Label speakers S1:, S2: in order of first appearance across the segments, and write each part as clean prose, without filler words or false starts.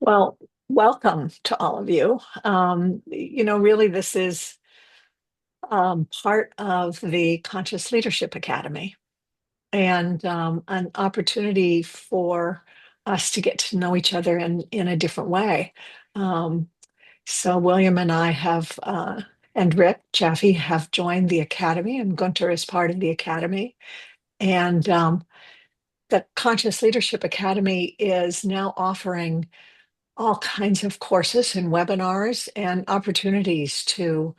S1: Well, welcome to all of you. Really, this is part of the Conscious Leadership Academy and an opportunity for us to get to know each other in a different way. Um, so, William and I and Rick Jaffe have joined the Academy, and Gunter is part of the Academy. And the Conscious Leadership Academy is now offering all kinds of courses and webinars and opportunities to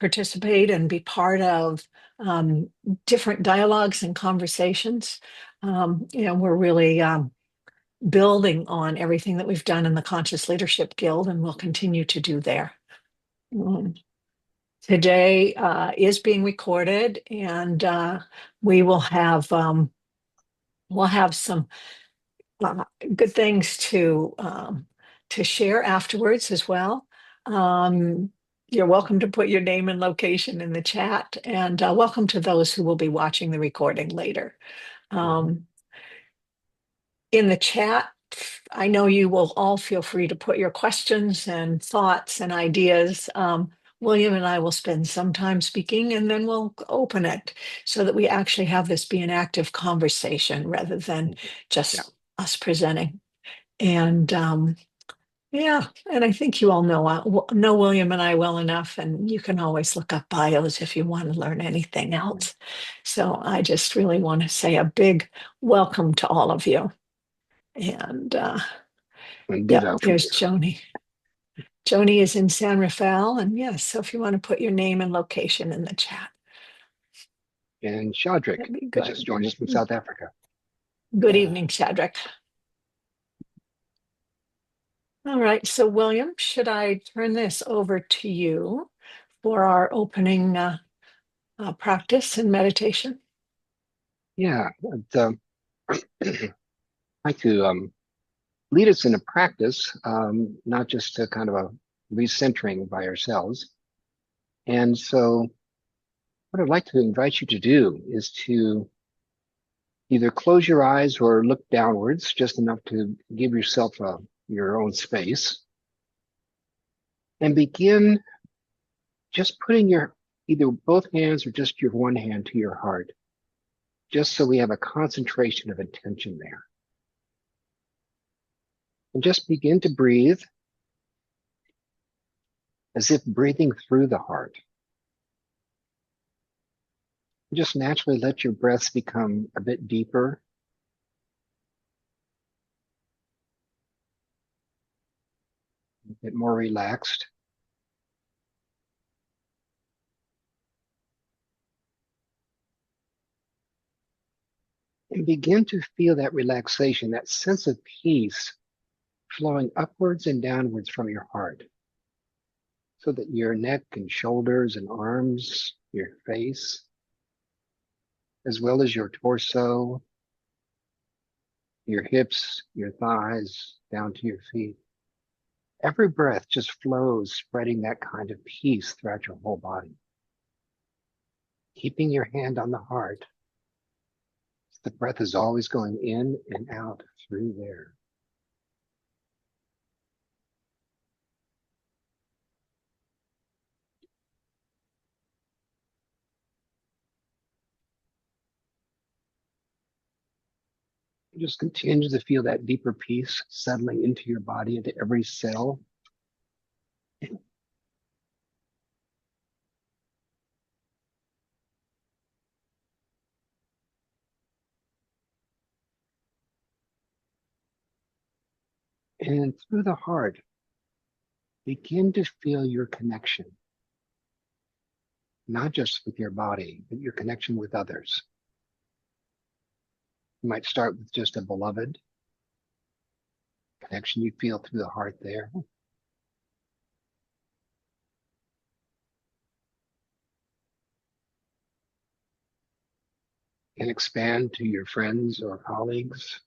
S1: participate and be part of um, different dialogues and conversations. We're really building on everything that we've done in the Conscious Leadership Guild, and we'll continue to do there. Um, Today is being recorded, and we will have we'll have some uh, good things to share afterwards as well. Um, you're welcome to put your name and location in the chat, and welcome to those who will be watching the recording later. Um, in the chat, I know you will all feel free to put your questions and thoughts and ideas. William and I will spend some time speaking, and then we'll open it so that we actually have this be an active conversation rather than
S2: Yeah,
S1: just us presenting. And yeah, and I think you all know William and I well enough, and you can always look up bios if you want to learn anything else. So I just really want to say a big welcome to all of you. And
S2: and
S1: yep,
S2: ditto from
S1: there's
S2: here.
S1: Joni. Joni is in San Rafael, and yes, so if you want to put your name and location in the chat,
S2: And Shadrick
S1: that'd be
S2: has just
S1: good.
S2: joined us from South Africa.
S1: Good evening, Shadrach. All right, so William, should I turn this over to you for our opening practice and meditation?
S2: Yeah, I'd like to lead us in a practice, not just to kind of a recentering by ourselves. And so, what I'd like to invite you to do is to either close your eyes or look downwards, just enough to give yourself your own space, and begin just putting your either both hands or just your one hand to your heart, just so we have a concentration of attention there. And just begin to breathe as if breathing through the heart. Just naturally let your breaths become a bit deeper, a bit more relaxed. And begin to feel that relaxation, that sense of peace flowing upwards and downwards from your heart, so that your neck and shoulders and arms, your face, as well as your torso, your hips, your thighs, down to your feet. Every breath just flows, spreading that kind of peace throughout your whole body. Keeping your hand on the heart, the breath is always going in and out through there. Just continue to feel that deeper peace settling into your body, into every cell. And through the heart, begin to feel your connection, not just with your body, but your connection with others. You might start with just a beloved connection you feel through the heart there. And expand to your friends or colleagues.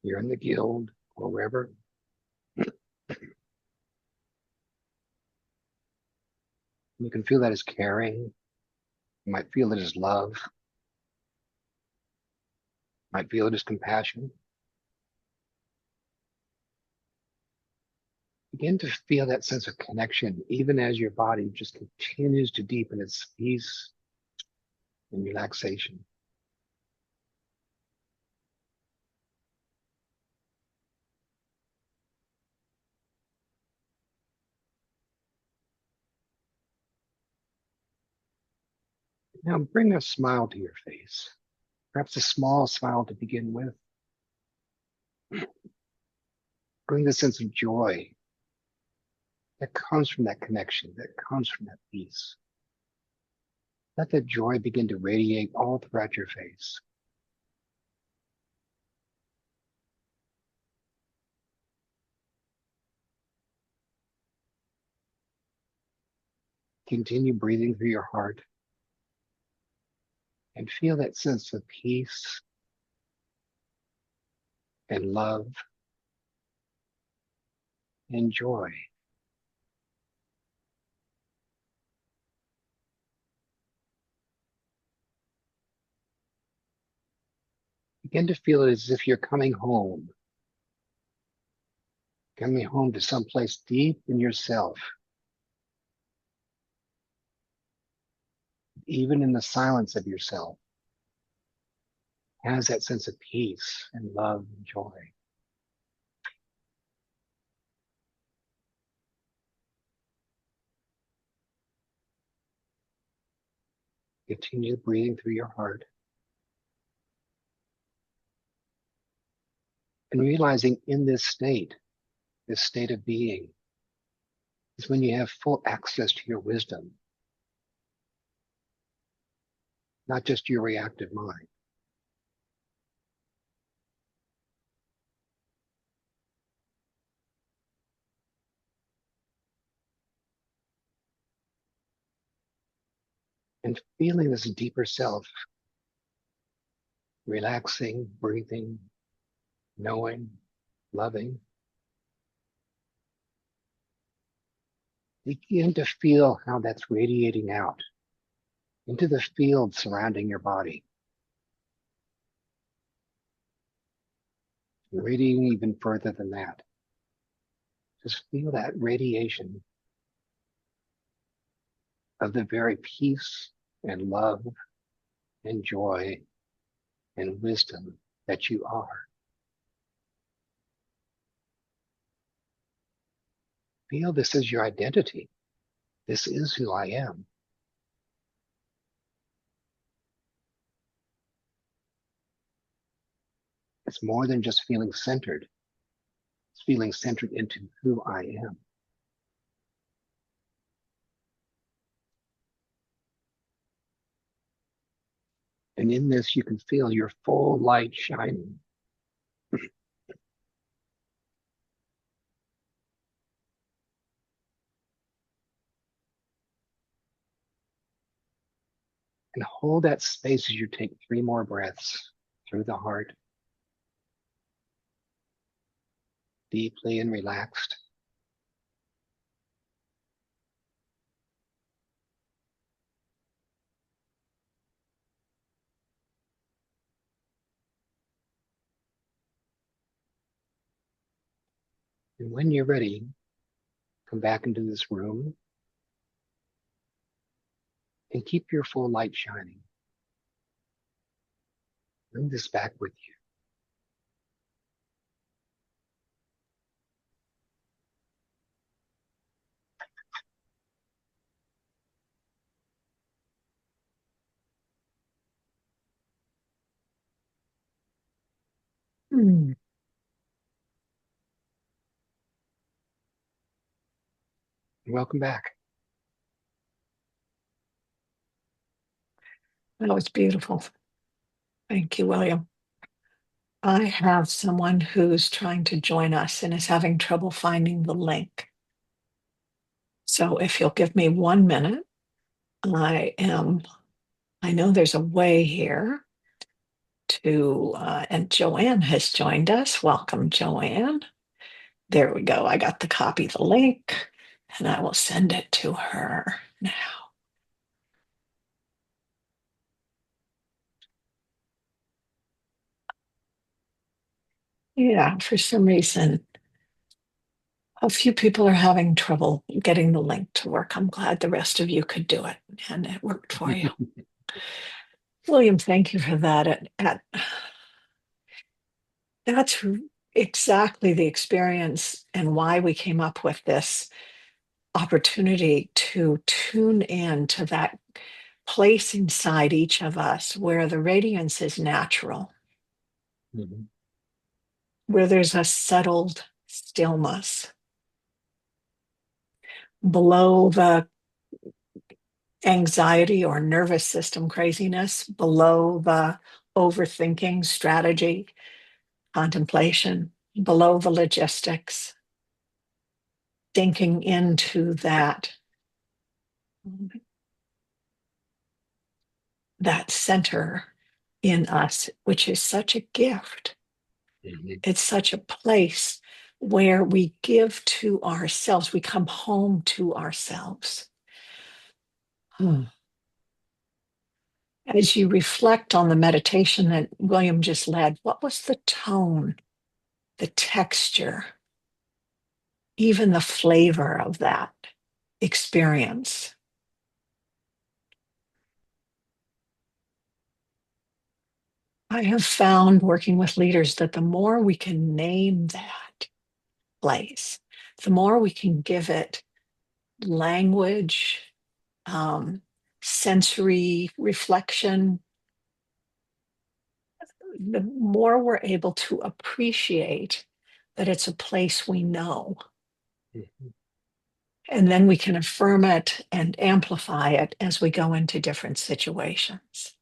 S2: You're in the guild or wherever. You can feel that as caring. You might feel it as love. You might feel it as compassion. Begin to feel that sense of connection, even as your body just continues to deepen its peace and relaxation. Now bring a smile to your face, perhaps a small smile to begin with. Bring the sense of joy that comes from that connection, that comes from that peace. Let that joy begin to radiate all throughout your face. Continue breathing through your heart and feel that sense of peace and love and joy. Begin to feel it as if you're coming home to someplace deep in yourself, even in the silence of yourself, has that sense of peace and love and joy. Continue breathing through your heart and realizing in this state of being, is when you have full access to your wisdom, not just your reactive mind. And feeling this deeper self, relaxing, breathing, knowing, loving. Begin to feel how that's radiating out into the field surrounding your body, radiating even further than that. Just feel that radiation of the very peace and love and joy and wisdom that you are. Feel this as your identity. This is who I am. It's more than just feeling centered. It's feeling centered into who I am. And in this, you can feel your full light shining. And hold that space as you take 3 more breaths through the heart, deeply and relaxed. And when you're ready, come back into this room and keep your full light shining. Bring this back with you. Welcome back.
S1: That was beautiful. Thank you, William. I have someone who's trying to join us and is having trouble finding the link. So if you'll give me 1 minute, I know there's a way here and Joanne has joined us. Welcome, Joanne. There we go. I got to copy the link and I will send it to her now. Yeah, for some reason, A few people are having trouble getting the link to work. I'm glad the rest of you could do it and it worked for you. William, thank you for that. That's exactly the experience and why we came up with this opportunity to tune in to that place inside each of us where the radiance is natural,
S2: Mhm.
S1: where there's a settled stillness below the anxiety or nervous system craziness, below the overthinking strategy, contemplation, below the logistics, sinking into that center in us, which is such a gift.
S2: Mhm.
S1: It's such a place where we give to ourselves, we come home to ourselves. As you reflect on the meditation that William just led, what was the tone, the texture, even the flavor of that experience? I have found working with leaders that the more we can name that place, the more we can give it language, um, sensory reflection, the more we're able to appreciate that it's a place we know.
S2: Mhm.
S1: And then we can affirm it and amplify it as we go into different situations.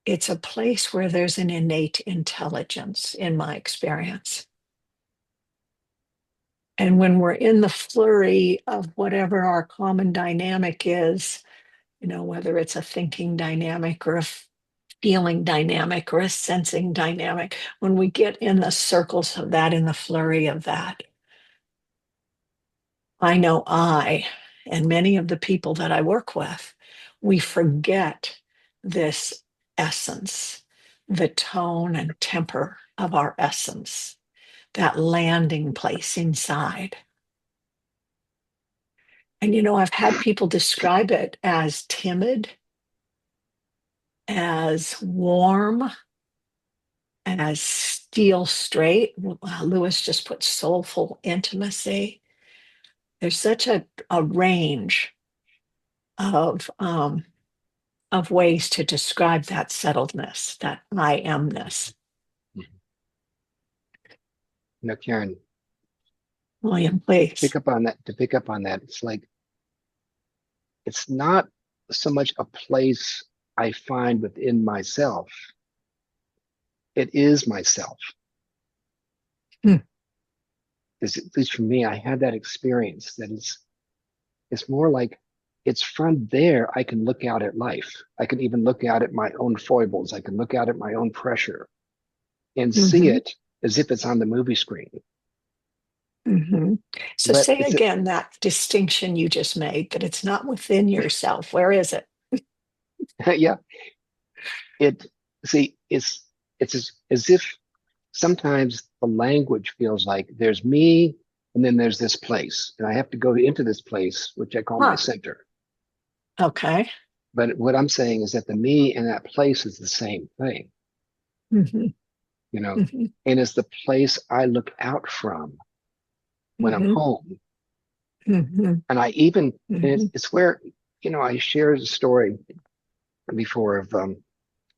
S1: It's a place where there's an innate intelligence, in my experience. And when we're in the flurry of whatever our common dynamic is, whether it's a thinking dynamic or a feeling dynamic or a sensing dynamic, when we get in the circles of that, in the flurry of that, I know and many of the people that I work with, we forget this essence, the tone and temper of our essence, that landing place inside. And I've had people describe it as timid, as warm, as steel straight. Lewis just put soulful intimacy. There's such a range of ways to describe that settledness, that I amness.
S2: Mhm. Karen,
S1: William,
S2: to pick
S1: please.
S2: up on that, it's like it's not so much a place I find within myself. It is myself.
S1: Hmm.
S2: At least for me, I had that experience that it's more like it's from there I can look out at life. I can even look out at my own foibles. I can look out at my own pressure and see
S1: Mm-hmm.
S2: it as if it's on the movie screen.
S1: Mm-hmm. So
S2: But
S1: say again that distinction you just made, that it's not within yourself. Where is it?
S2: yeah, it see it's as if sometimes the language feels like there's me and then there's this place, and I have to go into this place, which I call my
S1: Huh.
S2: center.
S1: Okay.
S2: But what I'm saying is that the me and that place is the same thing,
S1: Mm-hmm.
S2: you know,
S1: Mm-hmm.
S2: and it's the place I look out from when I'm
S1: Mm-hmm.
S2: home.
S1: Mm-hmm.
S2: And I even, and
S1: Mm-hmm.
S2: it's where, I shared a story before of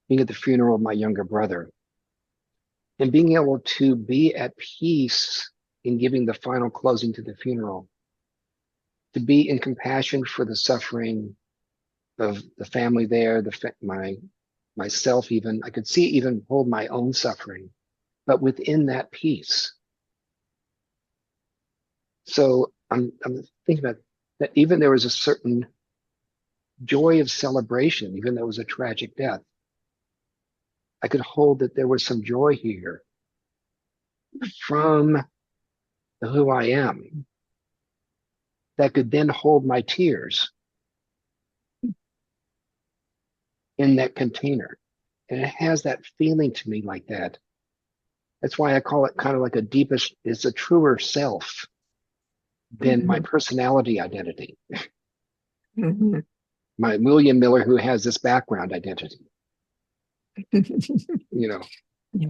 S2: being at the funeral of my younger brother and being able to be at peace in giving the final closing to the funeral, to be in compassion for the suffering of the family there, myself even. I could see even hold my own suffering, but within that peace. So I'm thinking about that. Even there was a certain joy of celebration, even though it was a tragic death. I could hold that there was some joy here from who I am that could then hold my tears in that container. And it has that feeling to me like that. That's why I call it kind of like it's a truer self. than my
S1: Mhm.
S2: personality identity,
S1: Mhm.
S2: my William Miller who has this background identity. You know,
S1: Yeah.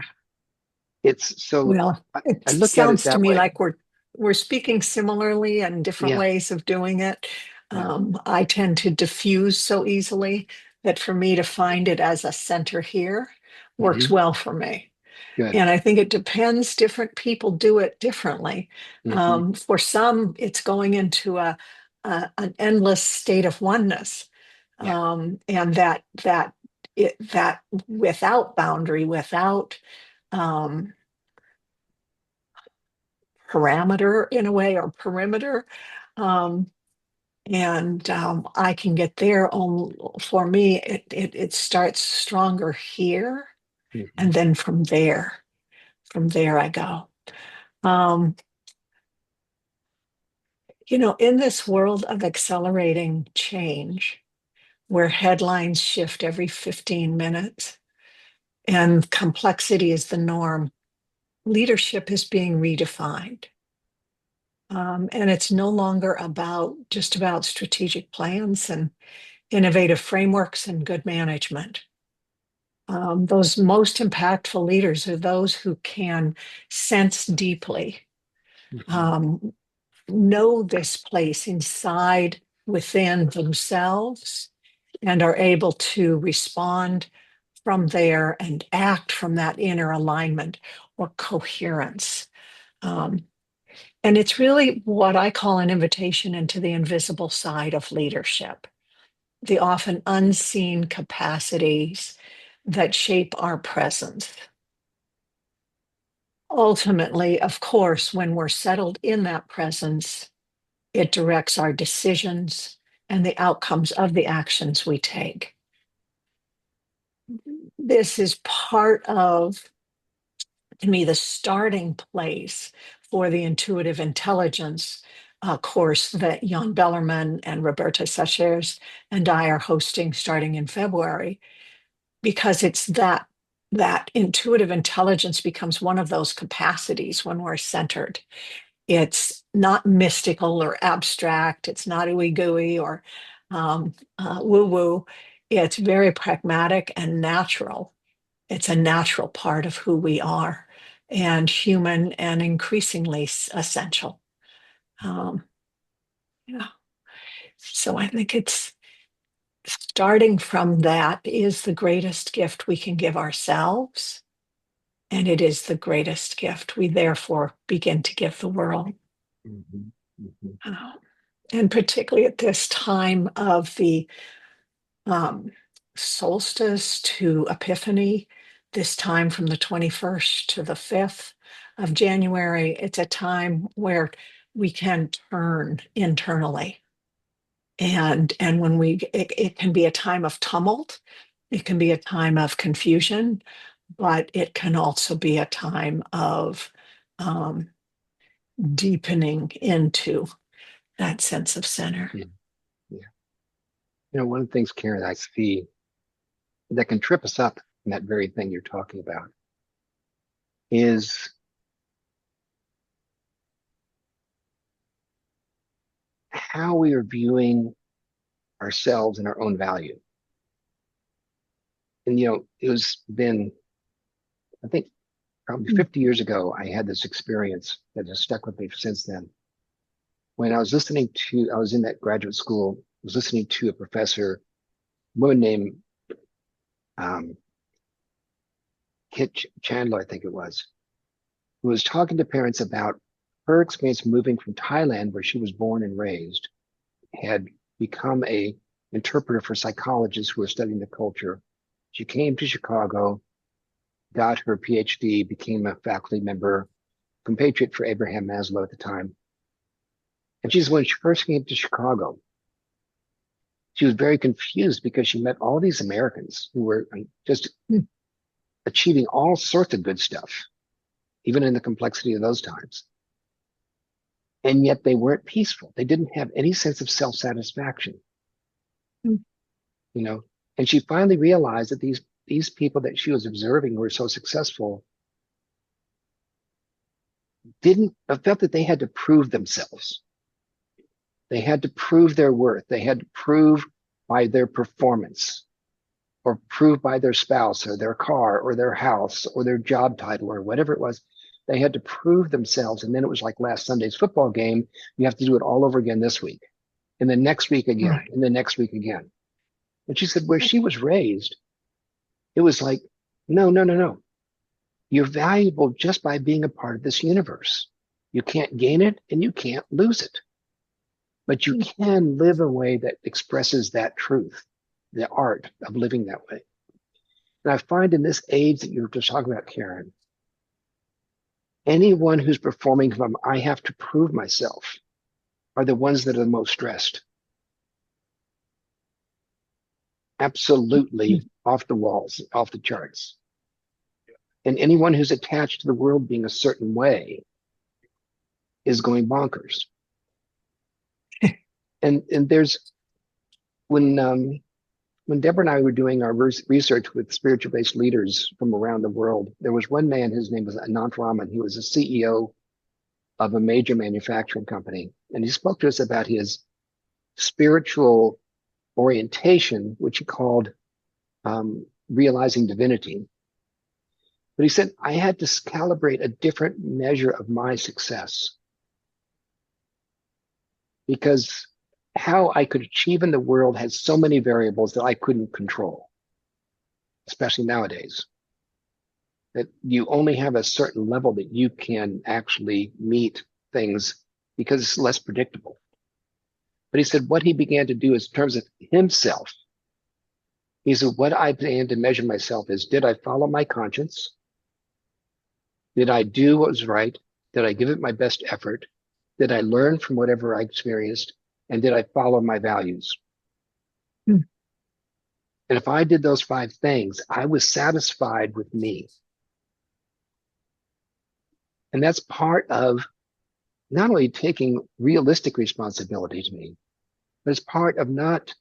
S2: it's so
S1: Well, it
S2: I look at it
S1: sounds to
S2: that
S1: me
S2: way.
S1: like we're speaking similarly and different
S2: Yeah,
S1: ways of doing it.
S2: yeah.
S1: I tend to diffuse so easily that for me to find it as a center here works
S2: Hmm.
S1: well for me.
S2: Good.
S1: And I think it depends, different people do it differently.
S2: Hmm.
S1: For some, it's going into an endless state of oneness.
S2: Yeah.
S1: And that without boundary, without um, parameter in a way or perimeter. Um, and I can get there on, for me, it starts stronger here.
S2: Hmm.
S1: And then from there I go. Um, in this world of accelerating change, where headlines shift every 15 minutes and complexity is the norm, leadership is being redefined. And it's no longer just about strategic plans and innovative frameworks and good management. Those most impactful leaders are those who can sense deeply,
S2: Hmm.
S1: um, know this place inside within themselves, and are able to respond from there and act from that inner alignment or coherence. Um, and it's really what I call an invitation into the invisible side of leadership, the often unseen capacities that shape our presence. Ultimately, of course, when we're settled in that presence, it directs our decisions and the outcomes of the actions we take. This is part of, to me, the starting place for the intuitive intelligence course that Jan Bellerman and Roberta Sachers and I are hosting starting in February, because it's that intuitive intelligence becomes one of those capacities when we're centered. It's not mystical or abstract. It's not ooey gooey or woo woo. It's very pragmatic and natural. It's a natural part of who we are, and human and increasingly essential. Um, yeah. So I think it's starting from that is the greatest gift we can give ourselves. And it is the greatest gift we therefore begin to give the world.
S2: Hmm. Hmm.
S1: Uh, and particularly at this time of the um, solstice to Epiphany, this time from the 21st to the 5th of January, it's a time where we can turn internally. And when it can be a time of tumult, it can be a time of confusion, but it can also be a time of um, deepening into that sense of center.
S2: Yeah. Yeah. One of the things, Karen, I see that can trip us up in that very thing you're talking about is how we are viewing ourselves and our own value. And it was been, I think, probably
S1: Mm.
S2: 50 years ago, I had this experience that has stuck with me since then. When I was in that graduate school, I was listening to a professor, a woman named um, Kit Chandler, I think it was, who was talking to parents about her experience moving from Thailand, where she was born and raised, had become a interpreter for psychologists who were studying the culture. She came to Chicago, got her PhD, became a faculty member, compatriot for Abraham Maslow at the time. And she's when she first came to Chicago, she was very confused because she met all these Americans who were just
S1: Mm.
S2: achieving all sorts of good stuff, even in the complexity of those times. And yet they weren't peaceful. They didn't have any sense of self-satisfaction,
S1: Mm.
S2: you know. And she finally realized that these people that she was observing who were so successful didn't felt that they had to prove themselves. They had to prove their worth. They had to prove by their performance or prove by their spouse or their car or their house or their job title or whatever it was. They had to prove themselves. And then it was like last Sunday's football game. You have to do it all over again this week and the next week again
S1: Right.
S2: and the next week again. And she said, where she was raised, it was like, no, no, no, no. You're valuable just by being a part of this universe. You can't gain it and you can't lose it, but you can live a way that expresses that truth, the art of living that way. And I find in this age that you're just talking about, Karen, anyone who's performing from I have to prove myself are the ones that are the most stressed. Absolutely off the walls, off the charts. And anyone who's attached to the world being a certain way is going bonkers. And there's when Deborah and I were doing our research with spiritual based leaders from around the world, there was one man, his name was Anant Raman. He was a CEO of a major manufacturing company. And he spoke to us about his spiritual orientation, which he called realizing divinity. But he said, I had to calibrate a different measure of my success because how I could achieve in the world had so many variables that I couldn't control, especially nowadays. That you only have a certain level that you can actually meet things because it's less predictable. But he said what he began to do is in terms of himself, he said, what I began to measure myself is, did I follow my conscience? Did I do what was right? Did I give it my best effort? Did I learn from whatever I experienced? And did I follow my values?
S1: Mm.
S2: And if I did those 5 things, I was satisfied with me. And that's part of not only taking realistic responsibility to me, but it's part of not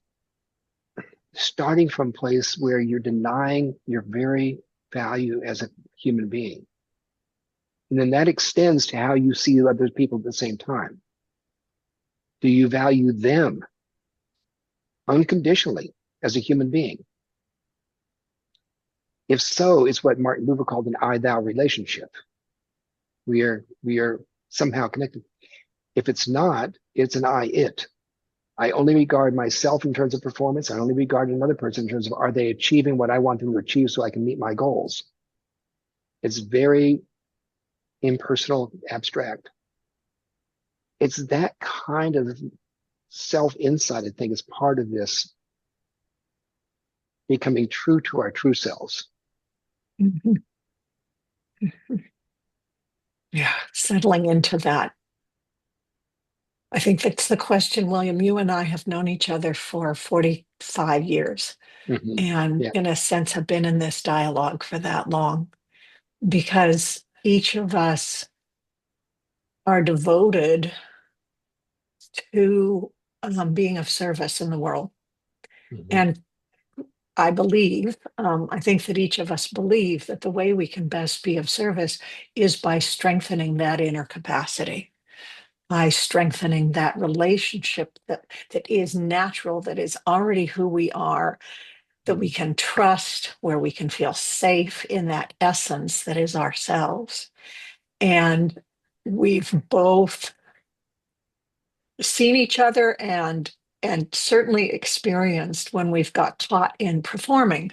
S2: starting from a place where you're denying your very value as a human being. And then that extends to how you see other people at the same time. Do you value them unconditionally as a human being? If so, it's what Martin Buber called an I-thou relationship. We are somehow connected. If it's not, it's an I-it. I only regard myself in terms of performance. I only regard another person in terms of are they achieving what I want them to achieve so I can meet my goals. It's very impersonal, abstract. It's that kind of self-insight, I think, is part of this becoming true to our true selves.
S1: Mhm. Yeah, settling into that. I think that's the question, William. You and I have known each other for 45 years
S2: Mm-hmm.
S1: and,
S2: Yeah.
S1: in a sense, have been in this dialogue for that long because each of us are devoted to being of service in the world.
S2: Mm-hmm.
S1: And I think that each of us believe that the way we can best be of service is by strengthening that inner capacity, by strengthening that relationship that is natural, that is already who we are, that we can trust, where we can feel safe in that essence that is ourselves. And we've both seen each other and certainly experienced when we've got caught in performing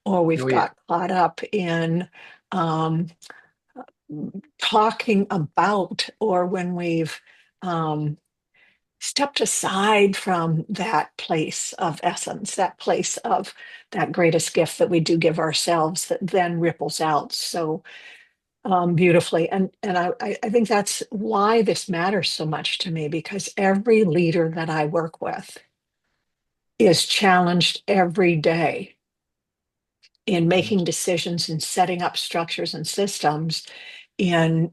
S1: or we've
S2: Oh yeah.
S1: got caught up in um, talking about or when we've um, stepped aside from that place of essence, that place of that greatest gift that we do give ourselves that then ripples out so beautifully. And I think that's why this matters so much to me, because every leader that I work with is challenged every day in
S2: Mm-hmm.
S1: making decisions and setting up structures and systems, in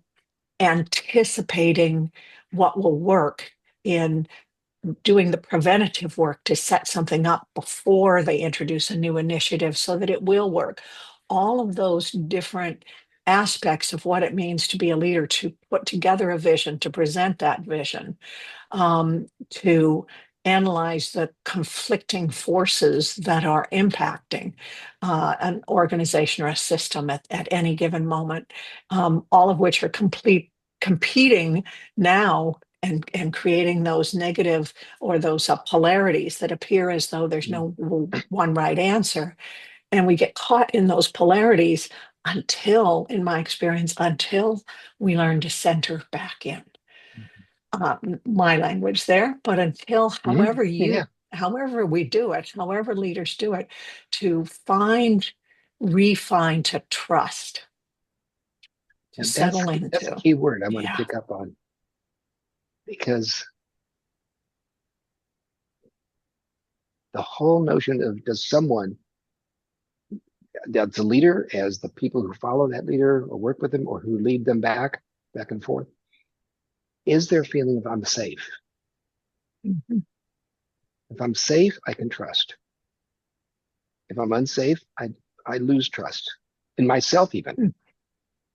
S1: anticipating what will work, in doing the preventative work to set something up before they introduce a new initiative so that it will work. All of those different aspects of what it means to be a leader, to put together a vision, to present that vision, to analyze the conflicting forces that are impacting an organization or a system at any given moment, all of which are competing now and creating those negative or those polarities that appear as though there's no one right answer. And we get caught in those polarities until, in my experience, until we learn to center back in my language there, but until
S2: Yeah,
S1: however we do it, however leaders do it, to refine, to trust, to
S2: and
S1: settle
S2: that's a
S1: into.
S2: key word I want to
S1: Yeah.
S2: pick up on because the whole notion of does someone that's a leader as the people who follow that leader or work with them or who lead them back and forth, is there a feeling of I'm safe?
S1: Mhm.
S2: If I'm safe, I can trust. If I'm unsafe, I lose trust in myself even.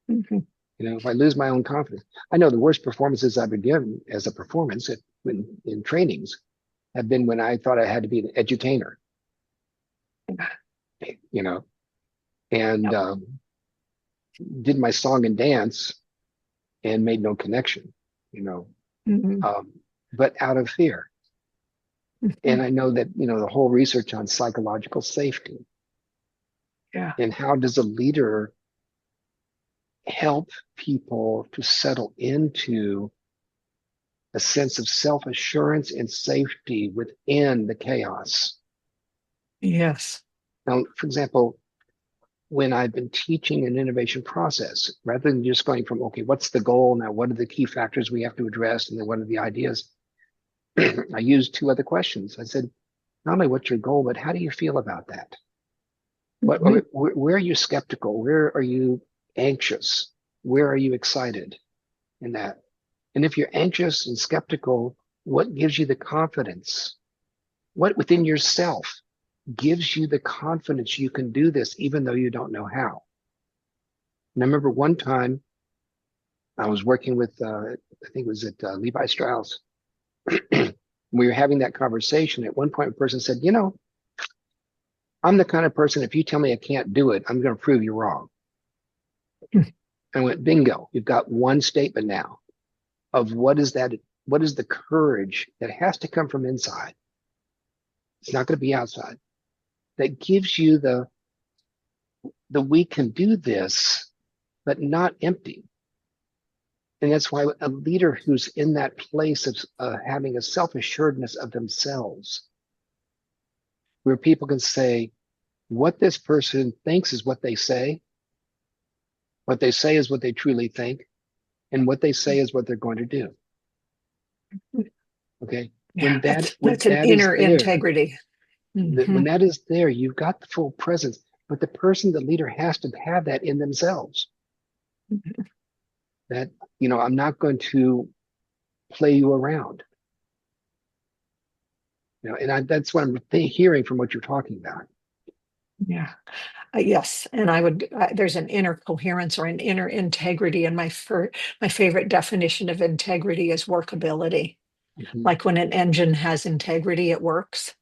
S1: Mhm.
S2: If I lose my own confidence, I know the worst performances I've been given as a performance in trainings have been when I thought I had to be an edutainer, you know, and
S1: Yep.
S2: did my song and dance and made no connection, you know,
S1: Mhm.
S2: um, but out of fear.
S1: Mhm.
S2: And I know that, the whole research on psychological safety
S1: Yeah.
S2: and how does a leader help people to settle into a sense of self-assurance and safety within the chaos.
S1: Yes.
S2: Now, for example, when I've been teaching an innovation process, rather than just going from, okay, what's the goal? Now, what are the key factors we have to address? And then what are the ideas? I used two other questions. I said, not only what's your goal, but how do you feel about that?
S1: Mhm.
S2: Where are you skeptical? Where are you anxious? Where are you excited in that? And if you're anxious and skeptical, what gives you the confidence? What within yourself gives you the confidence you can do this, even though you don't know how? And I remember one time I was working with, I think it was at Levi Strauss. We were having that conversation. At one point, a person said, I'm the kind of person, if you tell me I can't do it, I'm going to prove you wrong. I went, bingo, you've got one statement now of what is that? What is the courage that has to come from inside? It's not going to be outside. That gives you the we can do this, but not empty. And that's why a leader who's in that place of having a self assuredness of themselves, where people can say, what this person thinks is what they say is what they truly think, and what they say is what they're going to do. Okay.
S1: Yeah.
S2: When
S1: That's an
S2: that is
S1: inner
S2: there,
S1: integrity.
S2: when
S1: Mhm.
S2: that is there, you've got the full presence. But the person, the leader has to have that in themselves. That, I'm not going to play you around. And that's what I'm hearing from what you're talking about.
S1: Yeah. Yes, and there's an inner coherence or an inner integrity, and my favorite definition of integrity is workability.
S2: Mhm.
S1: Like when an engine has integrity, it works.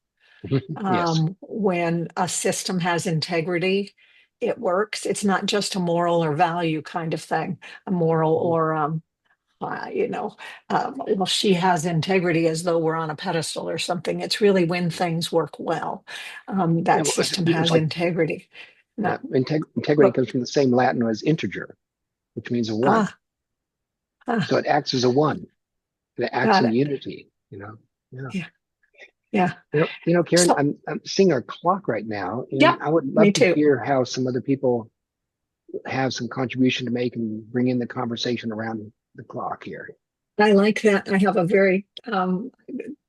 S2: Yes.
S1: When a system has integrity, it works. It's not just a moral or value kind of thing, a moral
S2: Mhm.
S1: or well, she has integrity as though we're on a pedestal or something. It's really when things work well,
S2: Yeah,
S1: that
S2: well,
S1: system
S2: it's
S1: has
S2: like
S1: integrity.
S2: yeah,
S1: Not,
S2: integrity
S1: but
S2: comes from the same Latin as integer, which means a one.
S1: ah, ah,
S2: So it acts as a one. It acts
S1: got
S2: in
S1: it.
S2: unity. Yeah.
S1: Yeah, yeah.
S2: Karen,
S1: So,
S2: I'm seeing our clock right now, and
S1: yeah,
S2: I would
S1: me
S2: love to
S1: too.
S2: hear how some other people have some contribution to make and bring in the conversation around the clock here.
S1: I like that. I have a very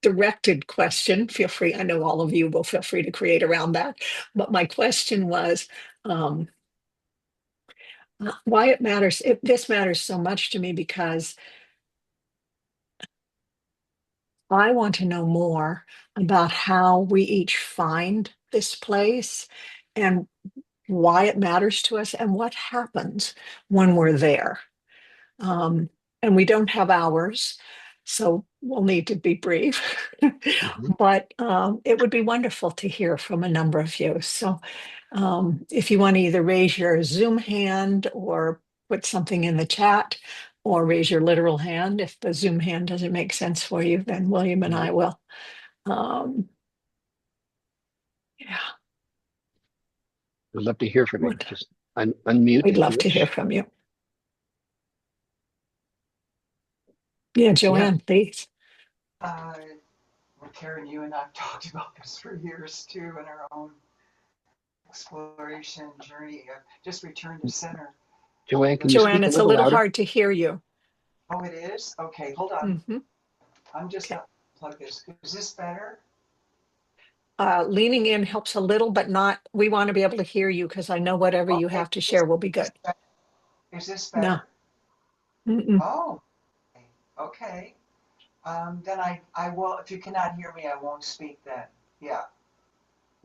S1: directed question. Feel free. I know all of you will feel free to create around that. But my question was um, why it matters. This matters so much to me because I want to know more about how we each find this place and why it matters to us and what happens when we're there. Um, and we don't have hours, so we'll need to be brief.
S2: Mhm.
S1: But it would be wonderful to hear from a number of you. So if you want to either raise your Zoom hand or put something in the chat or raise your literal hand, if the Zoom hand doesn't make sense for you, then William and I
S2: Mhm.
S1: will. Um, yeah,
S2: We'd love to hear from you.
S1: would,
S2: Just unmute
S1: we'd
S2: if you
S1: love to hear
S2: wish.
S1: from you. Yeah,
S2: Yeah.
S1: Joanne, please.
S3: Uh, well, Karen, you and I've talked about this for years too in our own exploration journey of just return to center.
S2: Joanne, can you
S1: Joanne,
S2: speak a
S1: it's a
S2: little
S1: little
S2: louder?
S1: hard to hear you.
S3: Oh, it is? Okay, hold on.
S1: Hmm.
S3: I'm just
S1: Okay.
S3: gonna plug this. Is this better?
S1: Leaning in helps a little, but not, we want to be able to hear you because I know whatever you
S3: Okay,
S1: have to share will be good.
S3: is this
S1: No.
S3: better?
S1: Mm-mm.
S3: Oh, okay. Then I will, if you cannot hear me, I won't speak then. Yeah,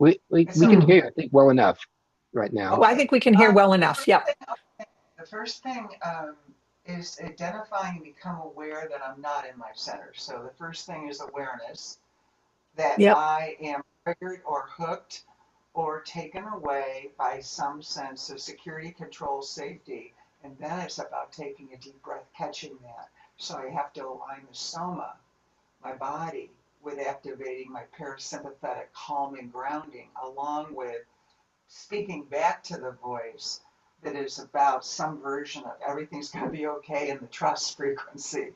S3: it's
S2: We
S3: okay.
S2: can
S1: Hmm.
S2: hear you, I think, well enough right now.
S1: Well, I
S3: Okay.
S1: think we can hear well
S3: The
S1: enough.
S3: first
S1: Yep.
S3: thing, the first thing is identifying and become aware that I'm not in my center. So the first thing is awareness that
S1: Yep.
S3: I am triggered or hooked or taken away by some sense of security, control, safety. And then it's about taking a deep breath, catching that. So I have to align the soma, my body, with activating my parasympathetic calming grounding, along with speaking back to the voice that is about some version of everything's going to be okay in the trust frequency.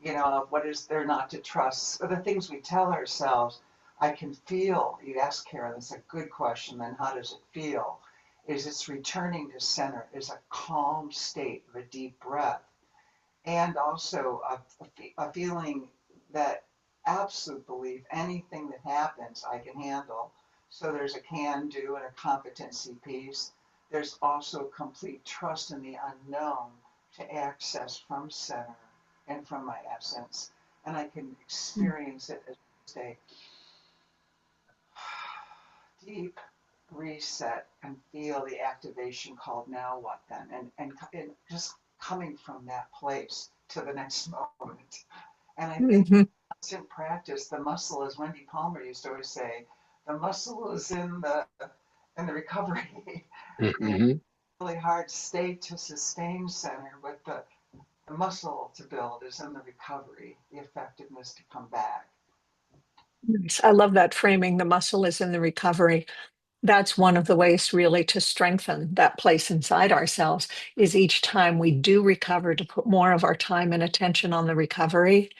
S3: You know, what is there not to trust? Or the things we tell ourselves. I can feel, you ask Karen, that's a good question, then how does it feel? Is it's returning to center, is a calm state of a deep breath and also a feeling that absolute belief anything that happens I can handle. So there's a can do and a competency piece. There's also complete trust in the unknown to access from center and from my essence. And I can experience it as a deep reset and feel the activation called now what then and just coming from that place to the next moment. And I think
S1: Hmm.
S3: constant practice, the muscle, as Wendy Palmer used to always say, the muscle is in the recovery. And
S2: Hmm.
S3: really hard state to sustain center, but the muscle to build is in the recovery, the effectiveness to come back.
S1: Nice. I love that framing. The muscle is in the recovery. That's one of the ways really to strengthen that place inside ourselves is each time we do recover to put more of our time and attention on the recovery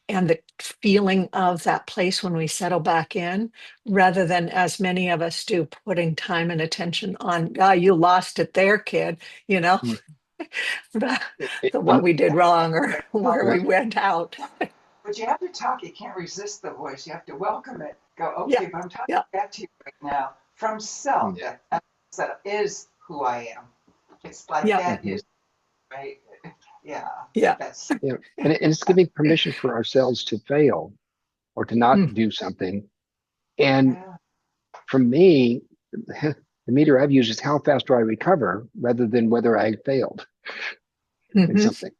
S1: and the feeling of that place when we settle back in, rather than as many of us do, putting time and attention on, ah, you lost it there, kid, you know, the, what
S2: And
S1: we did wrong or where
S2: yeah,
S1: we went out.
S3: But you have to talk. You can't resist the voice. You have to welcome it. Go,
S1: Yeah,
S3: okay, but I'm talking
S1: yeah,
S3: back to you right now from self.
S2: yeah.
S3: That is who I am. It's like
S1: yeah,
S3: that
S2: Hmm.
S3: is right. Yeah,
S1: yeah.
S3: that's
S2: Yeah. And it's giving permission for ourselves to fail or to not
S1: Mm-hmm.
S2: do something. And
S3: yeah.
S2: for me, the meter I've used is how fast do I recover rather than whether I failed in
S1: Mm-hmm.
S2: something.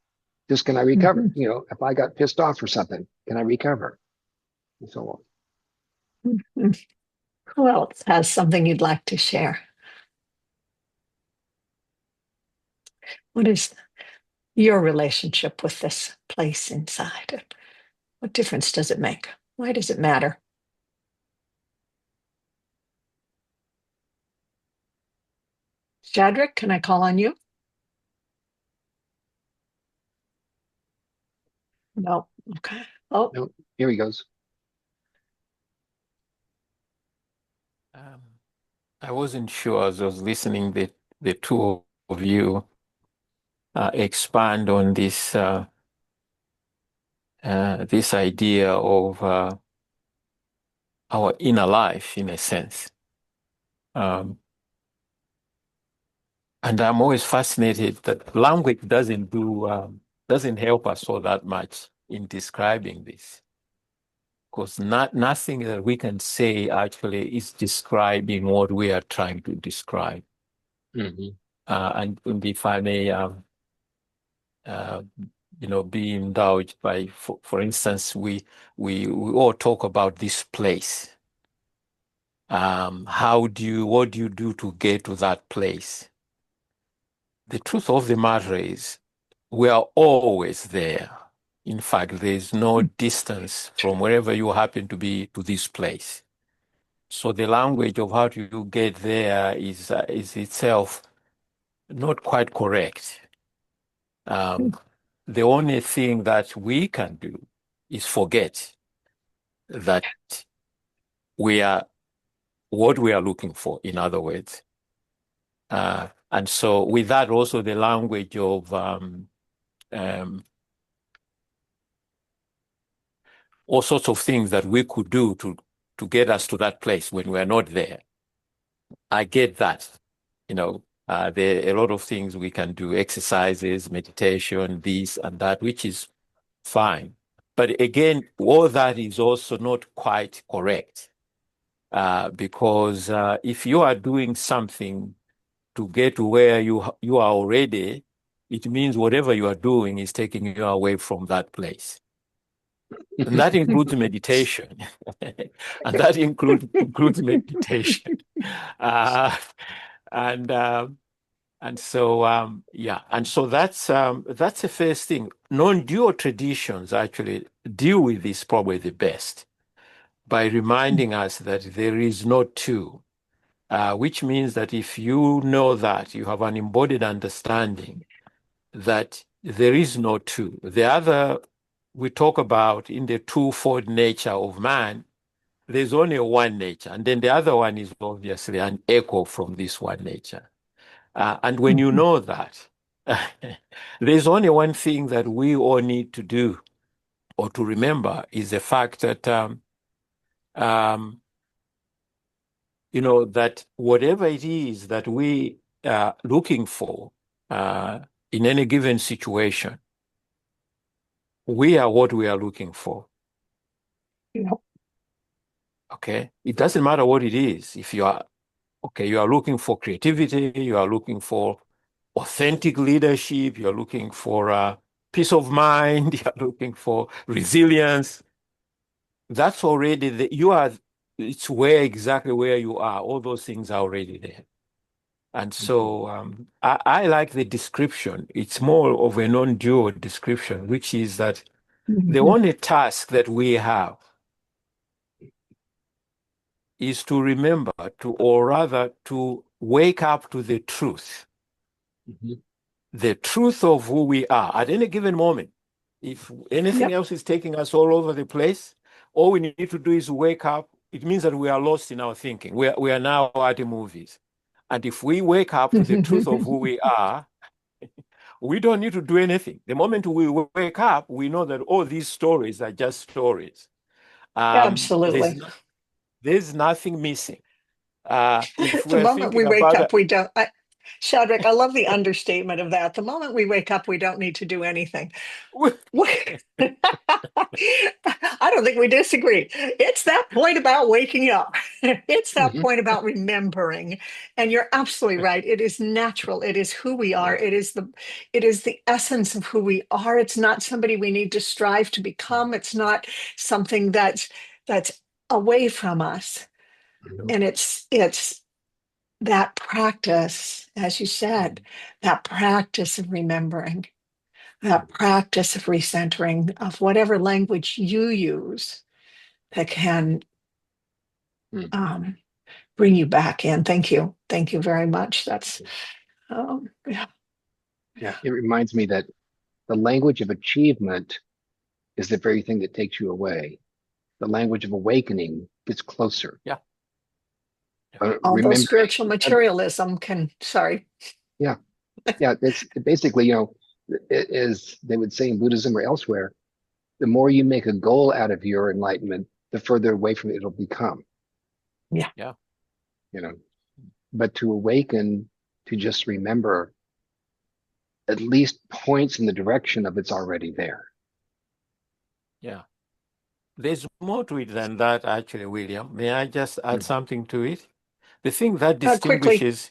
S2: Just can I recover? You know, if I got pissed off for something, can I recover? And so
S1: Mm-hmm. Who else has something you'd like to share? What is your relationship with this place inside? What difference does it make? Why does it matter? Shadrach, can I call on you? No. Okay. Oh,
S2: no, here he goes.
S4: Um, I wasn't sure as I was listening the two of you expand on this idea of our inner life in a sense. And I'm always fascinated that language doesn't help us all that much in describing this. Because nothing that we can say actually is describing what we are trying to describe.
S2: Mhm.
S4: And if I may, be indulged by, for instance, we all talk about this place. What do you do to get to that place? The truth of the matter is, we are always there. In fact, there is no distance from wherever you happen to be to this place. So the language of how to get there is itself not quite correct. The only thing that we can do is forget that we are what we are looking for, in other words. And so with that, also the language of all sorts of things that we could do to get us to that place when we're not there. I get that. There are a lot of things we can do, exercises, meditation, this and that, which is fine. But again, all that is also not quite correct. Because if you are doing something to get to where you are already, it means whatever you are doing is taking you away from that place. And that includes meditation. And that includes meditation. Uh, and so that's the first thing. Non-dual traditions actually deal with this probably the best by reminding us that there is no two, which means that if you know that, you have an embodied understanding that there is no two. The other we talk about in the twofold nature of man, there's only one nature, and then the other one is obviously an echo from this one nature. And when you know that, there's only one thing that we all need to do or to remember is the fact that, that whatever it is that we are looking for in any given situation, we are what we are looking for.
S1: Yep.
S4: Okay? It doesn't matter what it is. If you are looking for creativity, you are looking for authentic leadership, you're looking for peace of mind, you're looking for resilience. That's already it's exactly where you are. All those things are already there. And so I like the description. It's more of a non-dual description, which is that the only task that we have is to remember or rather to wake up to the truth.
S2: Mhm.
S4: The truth of who we are at any given moment. If anything else is taking us all over the place, all we need to do is wake up. It means that we are lost in our thinking. We are now at the movies. And if we wake up to the truth of who we are, we don't need to do anything. The moment we wake up, we know that all these stories are just stories.
S1: Absolutely.
S4: There's nothing missing. If
S1: The
S4: we're
S1: moment we
S4: thinking
S1: wake
S4: about
S1: up, we don't. Shadrach, I love the understatement of that. The moment we wake up, we don't need to do anything. I don't think we disagree. It's that point about waking up. It's that
S2: Mhm.
S1: point about remembering. And you're absolutely right. It is natural. It is who we are. It is the essence of who we are. It's not somebody we need to strive to become. It's not something that's away from us. And it's that practice, as you said, that practice of remembering, that practice of recentering, of whatever language you use that can
S2: Mhm.
S1: um, bring you back in. Thank you. Thank you very much. That's, yeah.
S2: Yeah, it reminds me that the language of achievement is the very thing that takes you away. The language of awakening gets closer.
S4: Yeah.
S1: Although
S2: Remembering,
S1: spiritual materialism sorry.
S2: yeah, yeah. It's basically, as they would say in Buddhism or elsewhere, the more you make a goal out of your enlightenment, the further away from it it'll become.
S1: Yeah.
S4: Yeah.
S2: You know, but to awaken, to just remember, at least points in the direction of it's already there.
S4: Yeah. There's more to it than that, actually, William. May I just add something to it? The thing that
S1: Quickly.
S4: distinguishes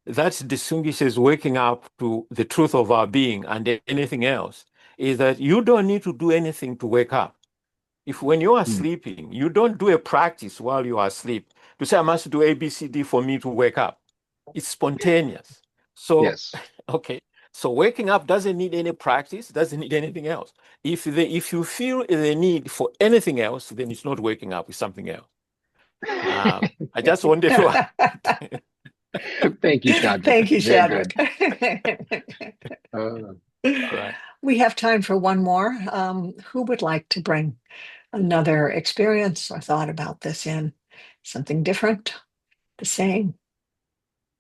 S4: that distinguishes waking up to the truth of our being and anything else is that you don't need to do anything to wake up. If when you are sleeping, you don't do a practice while you are asleep to say, I must do A, B, C, D for me to wake up. It's spontaneous. So,
S2: Yes.
S4: okay. So waking up doesn't need any practice, doesn't need anything else. If you feel the need for anything else, then it's not waking up, it's something else. I just wanted to.
S2: Thank you, Shadrach.
S1: Thank you,
S2: Very good.
S1: Shadrach.
S2: Uh,
S4: All right.
S1: We have time for one more. Who would like to bring another experience or thought about this in? Something different, the same?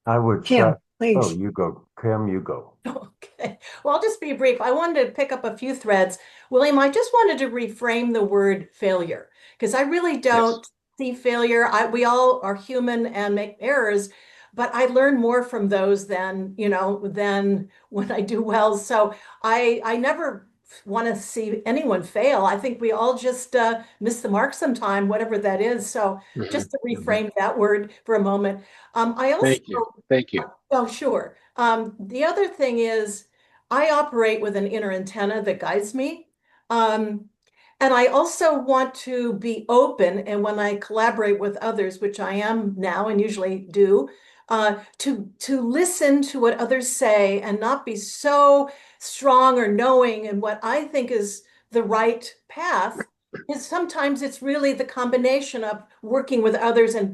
S5: I would
S1: Kim,
S5: Oh,
S1: please.
S5: you go. Kim, you go.
S6: Okay. Well, I'll just be brief. I wanted to pick up a few threads. William, I just wanted to reframe the word failure because I really
S2: yes.
S6: don't see failure. We all are human and make errors, but I learn more from those than, than when I do well. So I never want to see anyone fail. I think we all just miss the mark sometime, whatever that is. So just to reframe that word for a moment. I also
S2: Thank you. Thank you.
S6: Oh, sure. The other thing is I operate with an inner antenna that guides me. And I also want to be open, and when I collaborate with others, which I am now and usually do, to listen to what others say and not be so strong or knowing in what I think is the right path. Is sometimes it's really the combination of working with others and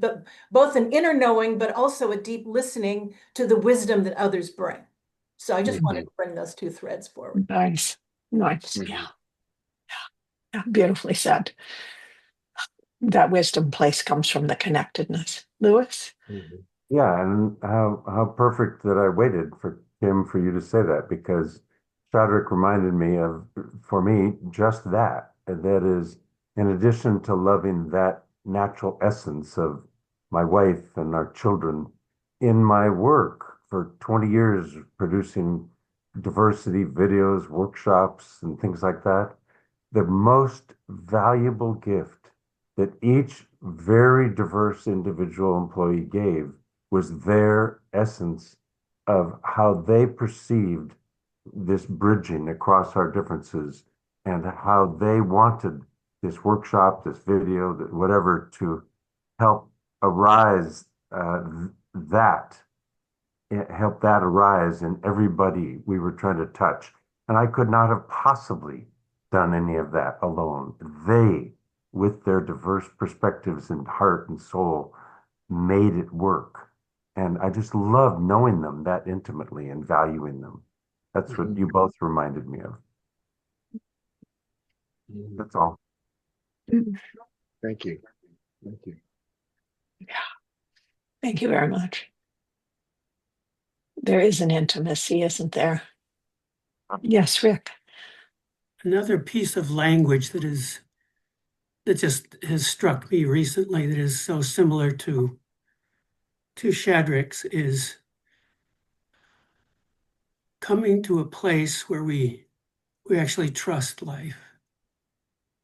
S6: both an inner knowing, but also a deep listening to the wisdom that others bring. So I just wanted to bring those two threads forward.
S1: Nice. Nice. Yeah. Beautifully said. That wisdom place comes from the connectedness. Lewis?
S5: Yeah, and how perfect that I waited for Kim for you to say that, because Shadrach reminded me of, for me, just that. And that is, in addition to loving that natural essence of my wife and our children, in my work for 20 years producing diversity videos, workshops, and things like that, the most valuable gift that each very diverse individual employee gave was their essence of how they perceived this bridging across our differences and how they wanted this workshop, this video, whatever, to help arise that, help that arise in everybody we were trying to touch. And I could not have possibly done any of that alone. They, with their diverse perspectives and heart and soul, made it work. And I just love knowing them that intimately and valuing them. That's what you both reminded me of. That's all.
S2: Thank you. Thank you.
S1: Thank you very much. There is an intimacy, isn't there? Yes, Rick.
S7: Another piece of language that just has struck me recently that is so similar to Shadrach's is coming to a place where we actually trust life.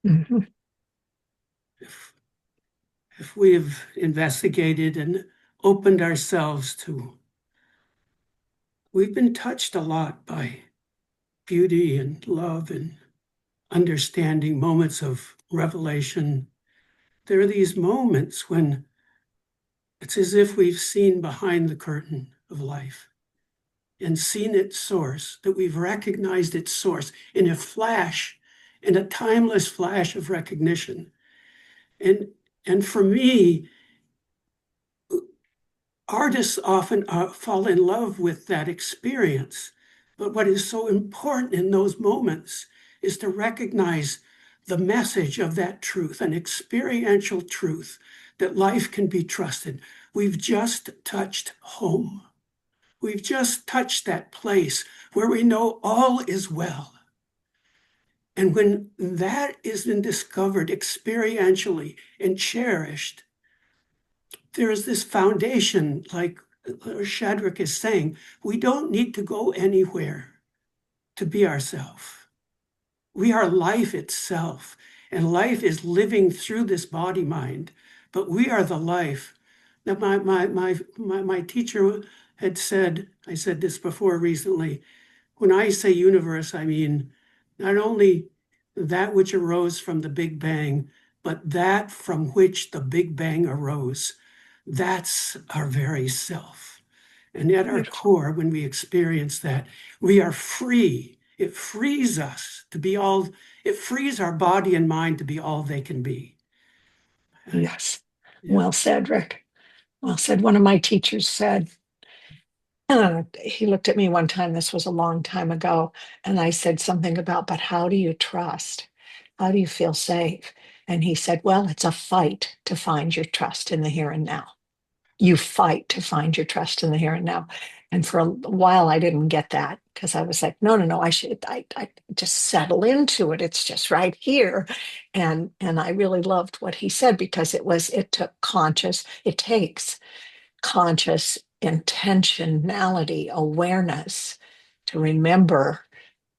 S1: Mhm.
S7: If we have investigated and opened ourselves to, we've been touched a lot by beauty and love and understanding, moments of revelation. There are these moments when it's as if we've seen behind the curtain of life and seen its source, that we've recognized its source in a flash, in a timeless flash of recognition. And for me, artists often fall in love with that experience. But what is so important in those moments is to recognize the message of that truth, an experiential truth, that life can be trusted. We've just touched home. We've just touched that place where we know all is well. And when that is then discovered experientially and cherished, there is this foundation, like Shadrach is saying, we don't need to go anywhere to be ourselves. We are life itself, and life is living through this body mind, but we are the life That my teacher had said, I said this before recently, when I say universe, I mean not only that which arose from the Big Bang, but that from which the Big Bang arose. That's our very self. And at our
S1: Beautiful.
S7: core, when we experience that, we are free. It frees us to be all, it frees our body and mind to be all they can be.
S1: Yes.
S7: Yeah.
S1: Well said, Rick. Well said. One of my teachers said, he looked at me one time, this was a long time ago, and I said something about, but how do you trust? How do you feel safe? And he said, well, it's a fight to find your trust in the here and now. You fight to find your trust in the here and now. And for a while, I didn't get that because I was like, no, I just settle into it. It's just right here. And I really loved what he said because it takes conscious intentionality, awareness to remember,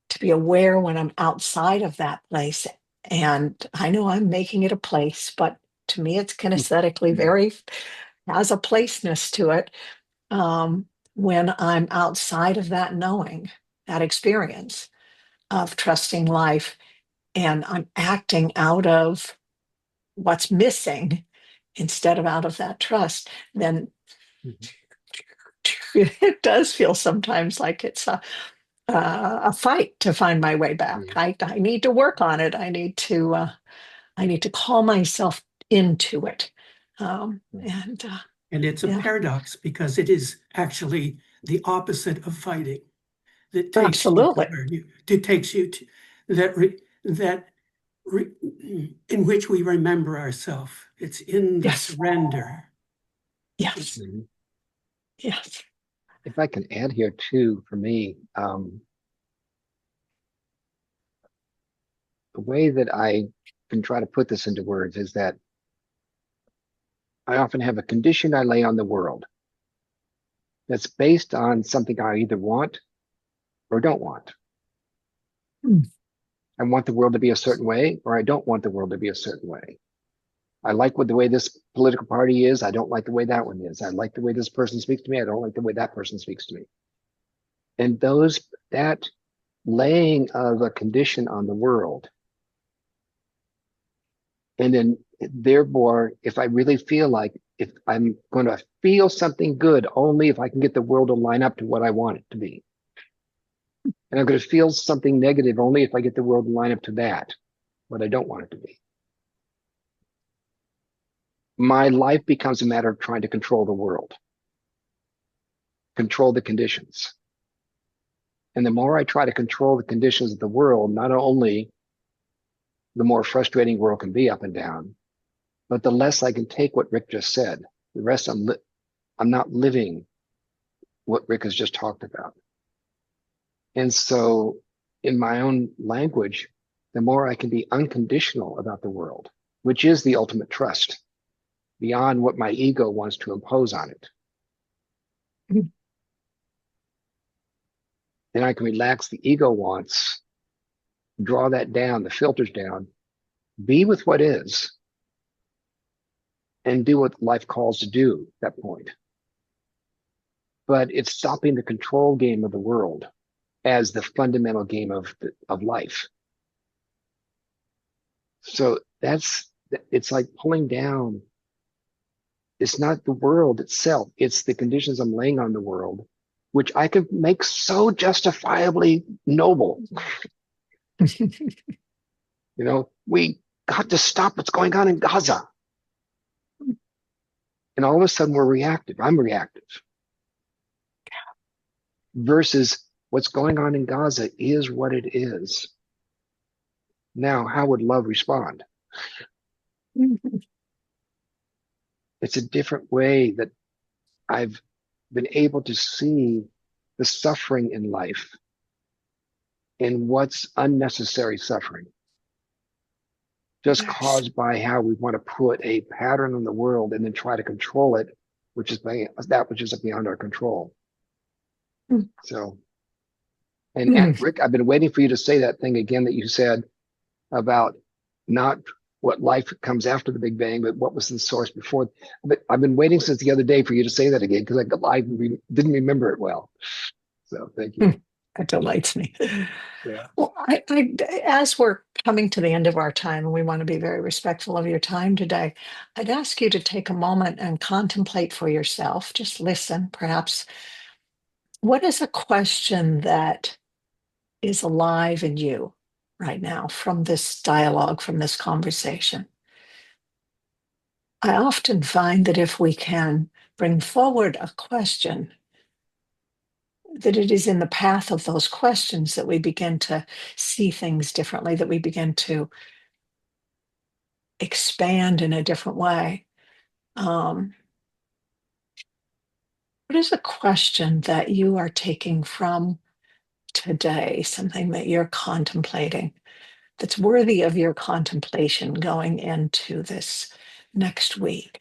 S1: to be aware when I'm outside of that place. And I know I'm making it a place, but to me, it's kinesthetically very, has a placeness to it. When I'm outside of that knowing, that experience of trusting life, and I'm acting out of what's missing instead of out of that trust, then it does feel sometimes like it's a fight to find my way back. I need to work on it. I need to call myself into it.
S7: And it's a
S1: Yeah,
S7: paradox because it is actually the opposite of fighting that takes you to
S1: absolutely.
S7: where you, it takes you to that, in which we remember ourselves. It's in the
S1: Yes,
S7: surrender.
S1: yes,
S2: Mhm.
S1: yes.
S2: If I can add here too, for me, the way that I can try to put this into words is that I often have a condition I lay on the world that's based on something I either want or don't want.
S1: Mm.
S2: I want the world to be a certain way, or I don't want the world to be a certain way. I like the way this political party is. I don't like the way that one is. I like the way this person speaks to me. I don't like the way that person speaks to me. And that laying of a condition on the world, and then therefore, if I really feel like if I'm going to feel something good only if I can get the world to line up to what I want it to be. And I'm going to feel something negative only if I get the world to line up to that, what I don't want it to be. My life becomes a matter of trying to control the world, control the conditions. And the more I try to control the conditions of the world, not only the more frustrating world can be up and down, but the less I can take what Rick just said. The rest I'm not living what Rick has just talked about. And so in my own language, the more I can be unconditional about the world, which is the ultimate trust beyond what my ego wants to impose on it.
S1: Mm.
S2: Then I can relax the ego wants, draw that down, the filters down, be with what is, and do what life calls to do at that point. But it's stopping the control game of the world as the fundamental game of life. So it's like pulling down. It's not the world itself. It's the conditions I'm laying on the world, which I could make so justifiably noble. We got to stop what's going on in Gaza. And all of a sudden we're reactive. I'm reactive. Versus what's going on in Gaza is what it is. Now, how would love respond? It's a different way that I've been able to see the suffering in life and what's unnecessary suffering, just
S1: Yes.
S2: caused by how we want to put a pattern in the world and then try to control it, which is beyond our control.
S1: Mm.
S2: So, and
S1: Mm.
S2: Rick, I've been waiting for you to say that thing again that you said about not what life comes after the Big Bang, but what was the source before. But I've been waiting since the other day for you to say that again because didn't remember it well. So thank you.
S1: That delights me.
S2: Yeah.
S1: Well, as we're coming to the end of our time, and we want to be very respectful of your time today, I'd ask you to take a moment and contemplate for yourself. Just listen, perhaps. What is a question that is alive in you right now from this dialogue, from this conversation? I often find that if we can bring forward a question, that it is in the path of those questions that we begin to see things differently, that we begin to expand in a different way. What is a question that you are taking from today, something that you're contemplating that's worthy of your contemplation going into this next week?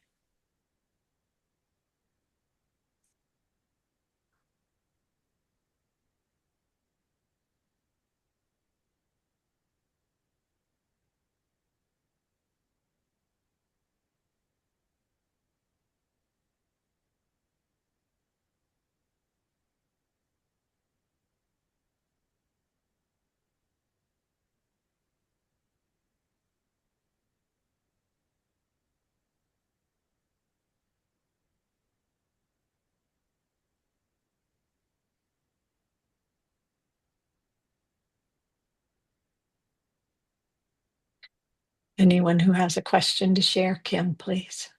S1: Anyone who has a question to share, Kim, please.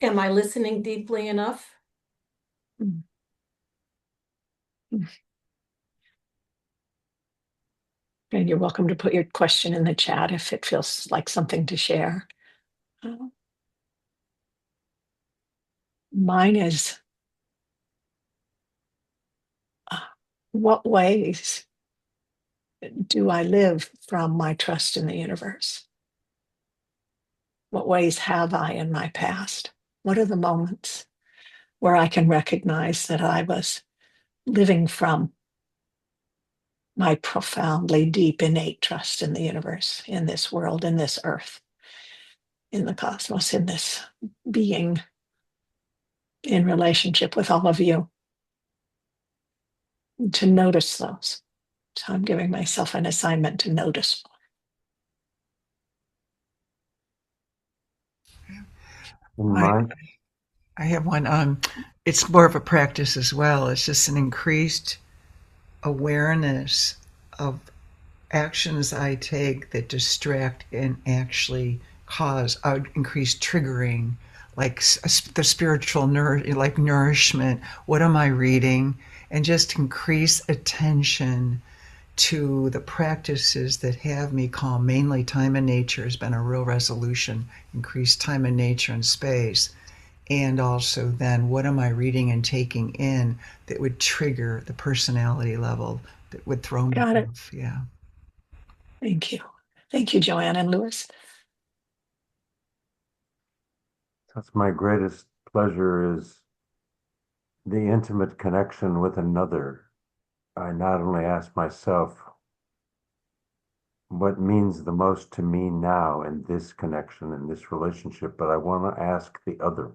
S6: Am I listening deeply enough?
S1: Mm. Mm. And you're welcome to put your question in the chat if it feels like something to share. Mine is, what ways do I live from my trust in the universe? What ways have I in my past? What are the moments where I can recognize that I was living from my profoundly deep, innate trust in the universe, in this world, in this earth, in the cosmos, in this being, in relationship with all of you? To notice those. So I'm giving myself an assignment to notice.
S5: Mine,
S3: I have one. It's more of a practice as well. It's just an increased awareness of actions I take that distract and actually cause increased triggering, like the spiritual like nourishment. What am I reading? And just increase attention to the practices that have me calm. Mainly time and nature has been a real resolution. Increase time and nature and space. And also then what am I reading and taking in that would trigger the personality level that would throw me
S1: Got it.
S3: off. Yeah.
S1: Thank you. Thank you, Joanne and Lewis.
S5: that's my greatest pleasure is the intimate connection with another. I not only ask myself, what means the most to me now in this connection, in this relationship, but I want to ask the other,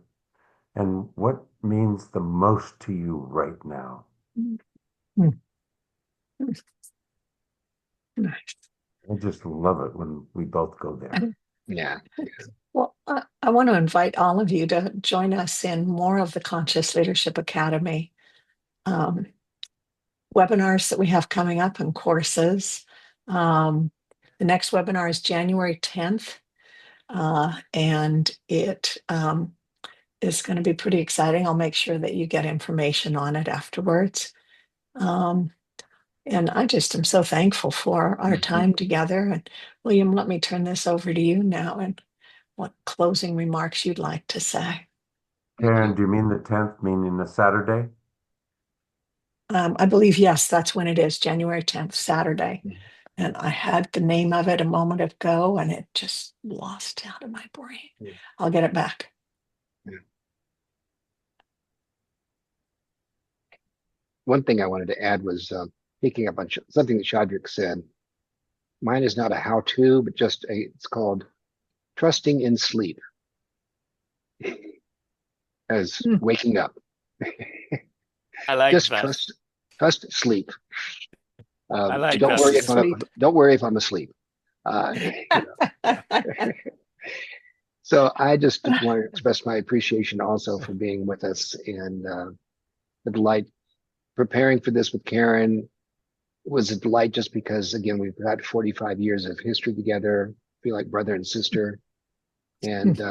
S5: and what means the most to you right now?
S1: Mm. Nice.
S5: I just love it when we both go there.
S2: Yeah.
S1: Well, I want to invite all of you to join us in more of the Conscious Leadership Academy webinars that we have coming up and courses. The next webinar is January 10th, and it is going to be pretty exciting. I'll make sure that you get information on it afterwards. And I just am so thankful for our time together. And William, let me turn this over to you now, and what closing remarks you'd like to say.
S5: Karen, do you mean the 10th, meaning the Saturday?
S1: I believe, yes, that's when it is, January 10th, Saturday. And I had the name of it a moment ago and it just lost out of my brain. I'll get it back.
S2: One thing I wanted to add was picking up on something that Shadrik said. Mine is not a how-to, but just it's called trusting in sleep as waking up.
S4: I like
S2: Just
S4: that.
S2: trust sleep.
S4: I like
S2: Don't
S4: that.
S2: worry if
S1: Sleep.
S2: don't worry if I'm asleep. You know. So I just want to express my appreciation also for being with us, and the delight preparing for this with Karen was a delight just because, again, we've had 45 years of history together, feel like brother and sister. And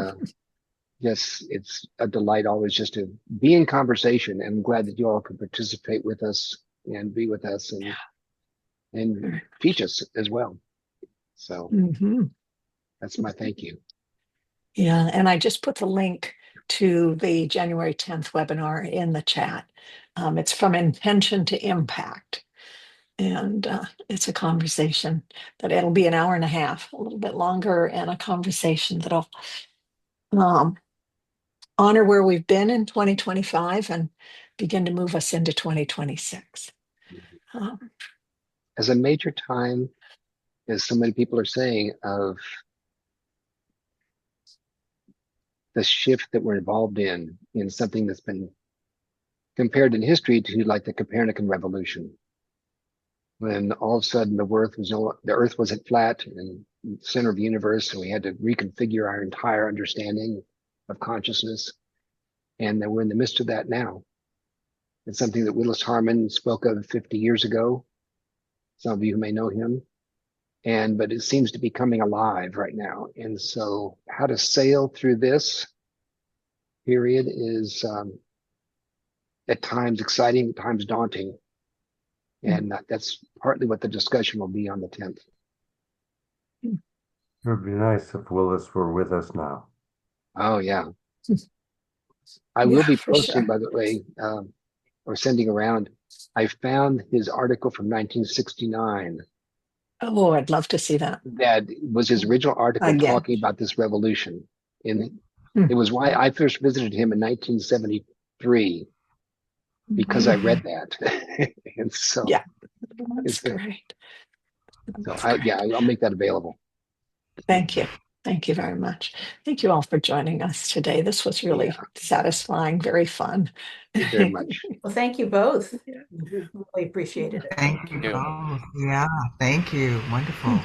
S2: yes, it's a delight always just to be in conversation, and I'm glad that you all could participate with us and be with us and teach us as well. So that's my thank you.
S1: Yeah, and I just put the link to the January 10th webinar in the chat. It's from intention to impact. And it's a conversation that it'll be an hour and a half, a little bit longer, and a conversation that'll honor where we've been in 2025 and begin to move us into 2026.
S2: As a major time, as so many people are saying, of the shift that we're involved in something that's been compared in history to like the Copernican revolution, when all of a sudden the Earth wasn't flat and center of the universe, and we had to reconfigure our entire understanding of consciousness, and that we're in the midst of that now. It's something that Willis Harman spoke of 50 years ago. Some of you may know him, but it seems to be coming alive right now. And so, how to sail through this period is at times exciting, at times daunting. And that's partly what the discussion will be on the 10th.
S5: It would be nice if Willis were with us now.
S2: Oh, yeah. I will be posting,
S1: sure.
S2: by the way, or sending around. I found his article from 1969.
S1: Oh, I'd love to see that.
S2: That was his original article
S1: Again.
S2: talking about this revolution. And it was why I first visited him in 1973, because I read that. And so,
S1: yeah, that's great.
S2: So I'll make that available.
S1: Thank you. Thank you very much. Thank you all for joining us today. This was really satisfying, very fun.
S2: Thank you very much.
S6: Well, thank you both. Really appreciated it.
S3: Thank you both. Yeah, thank you. Wonderful.